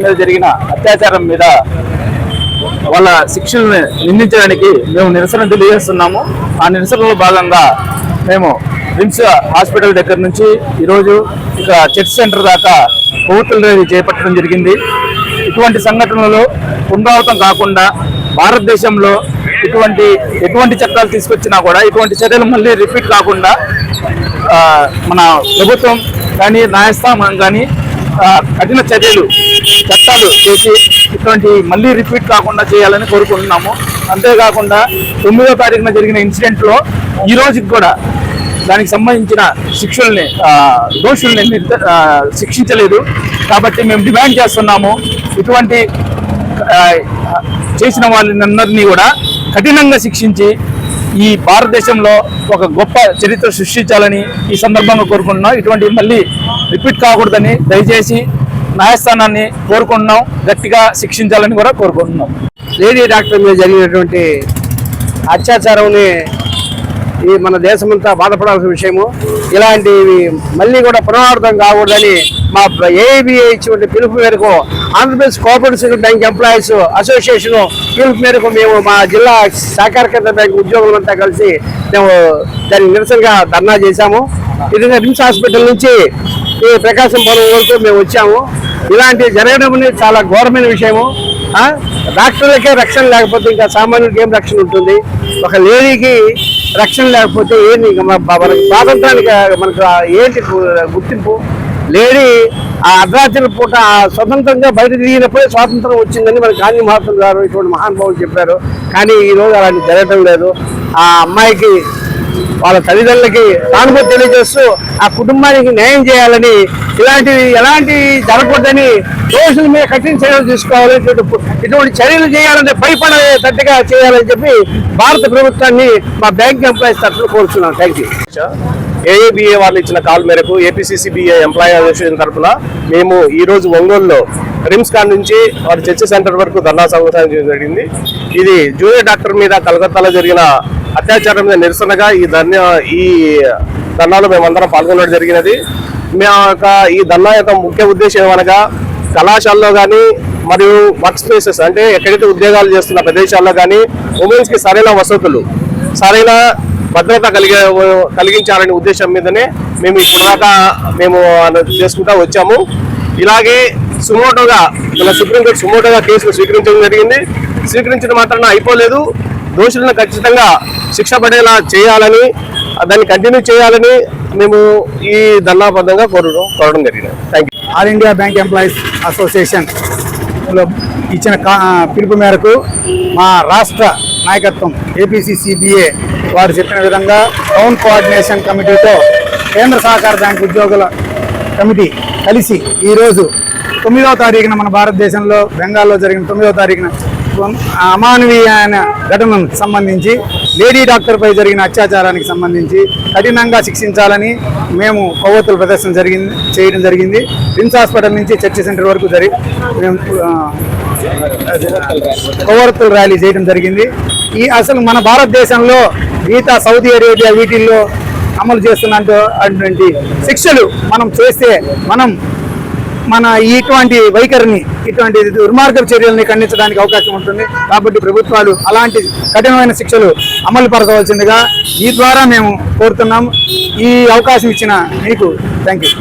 మీద జరిగిన అత్యాచారం మీద వాళ్ళ శిక్షలను నిందించడానికి మేము నిరసన తెలియజేస్తున్నాము. ఆ నిరసనలో భాగంగా మేము రిమ్స్ హాస్పిటల్ దగ్గర నుంచి ఈరోజు ఇక చర్చ్ సెంటర్ దాకా కొవ్వొత్తుల ర్యాలీ చేపట్టడం జరిగింది. ఇటువంటి సంఘటనలు పునరావృతం కాకుండా భారతదేశంలో ఎటువంటి చట్టాలు తీసుకొచ్చినా కూడా ఇటువంటి చర్యలు మళ్ళీ రిపీట్ కాకుండా మన ప్రభుత్వం కానీ న్యాయస్థానం కానీ కఠిన చట్టాలు చేసి ఇటువంటి మళ్ళీ రిపీట్ కాకుండా చేయాలని కోరుకుంటున్నాము. అంతేకాకుండా 9వ తారీఖున జరిగిన ఇన్సిడెంట్లో ఈ రోజుకి కూడా దానికి సంబంధించిన దోషుల్ని శిక్షించలేదు. కాబట్టి మేము డిమాండ్ చేస్తున్నాము, ఇటువంటి చేసిన వాళ్ళందరినీ కూడా కఠినంగా శిక్షించి ఈ భారతదేశంలో ఒక గొప్ప చరిత్ర సృష్టించాలని ఈ సందర్భంగా కోరుకుంటున్నాం. ఇటువంటి మళ్ళీ రిపీట్ కాకూడదని దయచేసి న్యాయస్థానాన్ని కోరుకుంటున్నాం, గట్టిగా శిక్షించాలని కూడా కోరుకుంటున్నాం. లేడీ డాక్టర్ మీద జరిగినటువంటి అత్యాచారంని ఈ మన దేశమంతా బాధపడాల్సిన విషయము. ఇలాంటివి మళ్ళీ కూడా పునరావృతం కాకూడదని మా ఏఐబిఏ ఇచ్చిన పిలుపు మేరకు Andhra Pradesh cooperative bank employees association పిలుపు మేరకు మేము మా జిల్లా సహకార కేంద్ర బ్యాంక్ ఉద్యోగులంతా కలిసి మేము దానికి నిరసనగా ధర్నా చేశాము. ఇది రిమ్స్ హాస్పిటల్ నుంచి ఈ ప్రకాశం పొలం వరకు మేము వచ్చాము. ఇలాంటివి జరగడం అనేది చాలా ఘోరమైన విషయము. డాక్టర్లకే రక్షణ లేకపోతే ఇంకా సామాన్యుడికి ఏం రక్షణ ఉంటుంది? ఒక లేడీకి రక్షణ లేకపోతే ఏంటి మనకి స్వాతంత్రానికి మనకు ఏంటి గుర్తింపు? లేడీ ఆ అర్ధరాత్రి పూట స్వతంత్రంగా బయట తిరిగినప్పుడే స్వాతంత్రం వచ్చిందని మన గాంధీ మహాత్మ గారు ఇటువంటి మహానుభావులు చెప్పారు. కానీ ఈరోజు అలాంటి జరగడం లేదు. ఆ అమ్మాయికి వాళ్ళ తల్లిదండ్రులకి సానుభూతి తెలియజేస్తూ ఆ కుటుంబానికి న్యాయం చేయాలని, ఎలాంటి జరగకూడదని దోషుల మీద కఠిన చర్యలు తీసుకోవాలి. ఇటువంటి చర్యలు చేయాలంటే భయపడేటట్టుగా చేయాలని చెప్పి భారత ప్రభుత్వాన్ని మా బ్యాంక్ ఎంప్లాయీస్ తరఫున కోరుతున్నాం. Thank you. ఏఐబిఏ వాళ్ళు ఇచ్చిన కాల్ మేరకు ఏపీసీసీబీఏ ఎంప్లాయీ అసోసియేషన్ తరఫున మేము ఈరోజు ఒంగోలులో రిమ్స్ కాన్ నుంచి వారి చర్చ్ సెంటర్ వరకు ధర్నా సంఘటన చేయడం జరిగింది. ఇది జూనియర్ డాక్టర్ మీద కలకత్తాలో జరిగిన అత్యాచారం మీద నిరసనగా ఈ ధర్నాలో మేమందరం పాల్గొనడం జరిగినది. ఈ ధర్నా యొక్క ముఖ్య ఉద్దేశం ఏమనగా కళాశాలలో కానీ మరియు వర్క్ స్పేసెస్ అంటే ఎక్కడైతే ఉద్యోగాలు చేస్తున్న ప్రదేశాల్లో కానీ ఉమెన్స్కి సరైన వసతులు, సరైన భద్రత కలిగించాలనే ఉద్దేశం మీదనే మేము ఇప్పటిదాకా మేము చేసుకుంటూ వచ్చాము. ఇలాగే మన సుప్రీంకోర్టు సుమోటోగా కేసులు స్వీకరించడం జరిగింది. స్వీకరించడం మాత్రాన అయిపోలేదు. దోషులను ఖచ్చితంగా శిక్ష పడేలా చేయాలని, దాన్ని కంటిన్యూ చేయాలని మేము ఈ ధర్నాబద్ధంగా కోరడం జరిగింది. Thank you. All India bank employees అసోసియేషన్లో ఇచ్చిన పిలుపు మేరకు మా రాష్ట్ర నాయకత్వం ఏపీసీసీబీఏ వారు చెప్పిన విధంగా టౌన్ కోఆర్డినేషన్ కమిటీతో కేంద్ర సహకార బ్యాంక్ ఉద్యోగుల కమిటీ కలిసి ఈరోజు 9వ తారీఖున మన భారతదేశంలో బెంగాల్లో జరిగిన 9వ తారీఖున అమానవీయమైన ఘటనకు సంబంధించి లేడీ డాక్టర్పై జరిగిన అత్యాచారానికి సంబంధించి కఠినంగా శిక్షించాలని మేము కొవ్వొత్తుల ప్రదర్శన చేయడం జరిగింది. రిమ్స్ హాస్పిటల్ నుంచి చర్చ్ సెంటర్ వరకు మేము కొవ్వొత్తుల ర్యాలీ చేయడం జరిగింది. అసలు మన భారతదేశంలో మిగతా సౌదీ అరేబియా వీటిల్లో అమలు చేస్తున్నటువంటి శిక్షలు మనం చేస్తే మన ఇటువంటి వైఖరిని, ఇటువంటి దుర్మార్గపు చర్యల్ని ఖండించడానికి అవకాశం ఉంటుంది. కాబట్టి ప్రభుత్వాలు అలాంటి కఠినమైన శిక్షలు అమలు పరచవలసిందిగా ఈ ద్వారా మేము కోరుతున్నాం. ఈ అవకాశం ఇచ్చిన మీకు థ్యాంక్ యూ.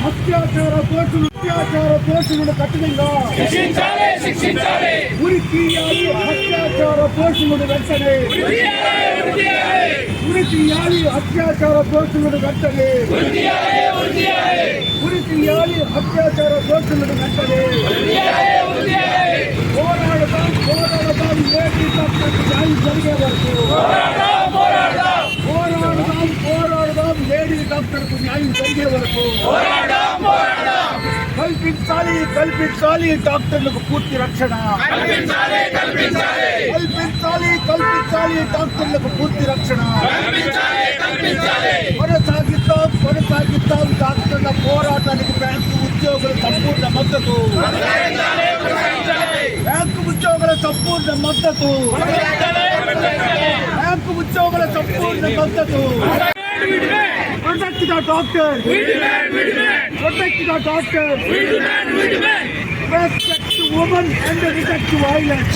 అత్యాచార దోషులను కఠినంగా శిక్షించాలి. ఉరి తీయాలి అత్యాచార దోషులను వెంటనే. ఉరి తీయాలి అత్యాచార దోషులను వెంటనే. ఉరి తీయాలి అత్యాచార దోషులను వెంటనే. పోరాడదాం లేడీ డాక్టర్కు న్యాయం జరిగే వరకు. పోరాడదాం లేడీ డాక్టర్కు న్యాయం జరిగే వరకు. కల్పించాలి డాక్టర్లకు పూర్తి రక్షణ. కల్పించాలి డాక్టర్లకు పూర్తి రక్షణ. కొనసాగిద్దాం డాక్టర్ల పోరాటానికి బ్యాంకు ఉద్యోగుల సంపూర్ణ మద్దతు. బ్యాంకు ఉద్యోగుల సంపూర్ణ మద్దతు. బ్యాంకు ఉద్యోగుల సంపూర్ణ మద్దతు. Protect the doctor. Protect the doctor. Respect to women and reject to violence.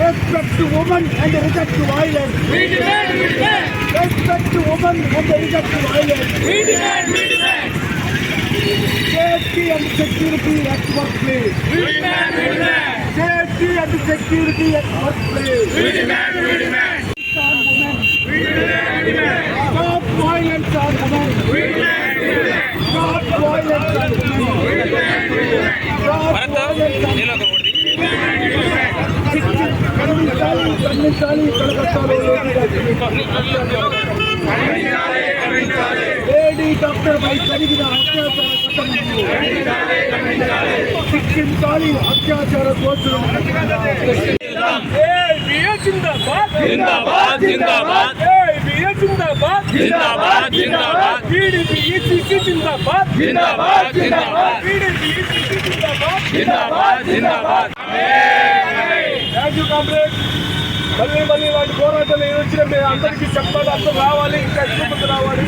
Respect to women and reject to violence. Respect to women and reject to violence. Safety and security at workplace. Safety and security at workplace. Stop violence on women. Stop violence on women. Stop violence on women. Lady doctor పై జరిగిన అత్యాచార ఘటనను శిక్షించాలి. అత్యాచార దోషులను జిందాబాద్ జిందాబాద్ జిందాబాద్ జిందాబాద్ జిందాబాద్ జిందాబాద్ టీడీపీ ఈసీసీ జిందాబాద్ జిందాబాద్ జిందాబాద్ టీడీపీ ఈసీసీ జిందాబాద్ జిందాబాద్ జిందాబాద్. Thank you comrade. మళ్ళీ వాటి పోరాటాలు ఏమి వచ్చినా అందరికీ చెప్పాలి, అందరూ రావాలి, ఇంకా ఎక్కువ మంది రావాలి.